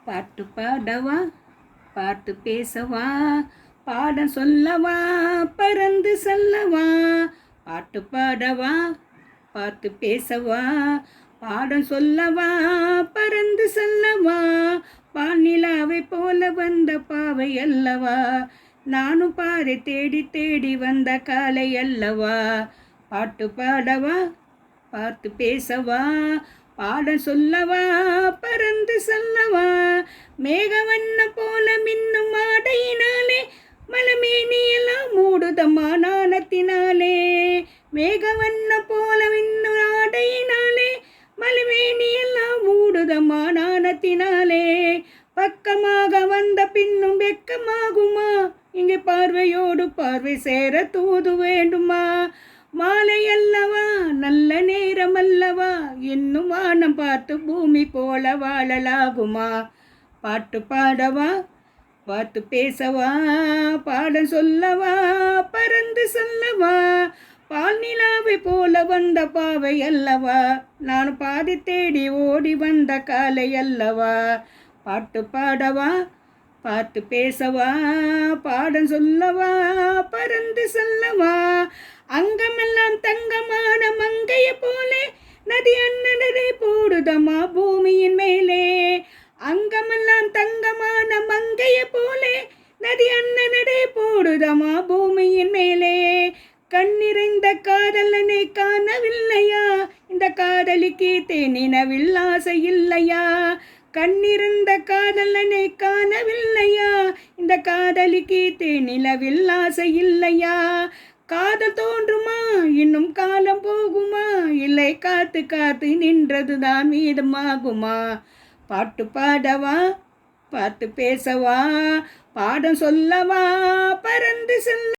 பாட்டு பாடவா, பாட்டு பேசவா, பாடம் சொல்லவா, பறந்து செல்லவா. பாட்டு பாடவா, பாட்டு பேசவா, பாடம் சொல்லவா, பறந்து செல்லவா. பால்நிலாவை போல வந்த பாவை அல்லவா, நானும் பாறை தேடி தேடி வந்த காலை அல்லவா. பாட்டு பாடவா, பார்த்து பேசவா, பாடம் சொல்லவா, பறந்து செல்லவா. மேகவண்ண போல மின்னும் ஆடையினாலே மலமேனியெல்லாம் மூடுதம்மா நாணத்தினாலே. மேகவண்ண போல மின்னும் ஆடையினாலே மலமேனியெல்லாம் மூடுதம்மா நாணத்தினாலே. பக்கமாக வந்த பின்னும் வெக்கமாகுமா, இங்கே பார்வையோடு பார்வை சேர தூது வேண்டுமா. மாலை அல்லவா, நல்ல நேரம் அல்லவா, இன்னும் வானம் பார்த்து பூமி போல வாழலாகுமா. பாட்டு பாடவா, பார்த்து பேசவா, பாடம் சொல்லவா, பறந்து செல்லவா. பால் நிலாவை போல வந்த பாவை அல்லவா, நான் பாதி தேடி ஓடி வந்த காலை அல்லவா. பாட்டு பாடவா, பார்த்து பேசவா, பாடம் சொல்லவா, பறந்து செல்லவா. அங்கமெல்லாம் தங்கமான மங்கைய போலே நதி அண்ணனரை போடுதம்மா பூமியின் மேலே. அங்கமெல்லாம் தங்கமான மங்கைய போலே நதி அண்ணனரை போடுதம்மா பூமியின் மேலே. கண்ணிறைந்த காதலனை காணவில்லையா, இந்த காதலிக்கு தேனினவில் ஆசை இல்லையா. கண்ணிறந்த காதலனை காணவில்லையா, இந்த காதலிக்கு தேனிலவில் ஆசை இல்லையா. காதல் தோன்றுமா, இன்னும் காலம் போகுமா, இல்லை காத்து காத்து நின்றதுதான் மீதமாகுமா. பாட்டு பாடவா, பார்த்து பேசவா, பாடம் சொல்லவா, பறந்து செல்ல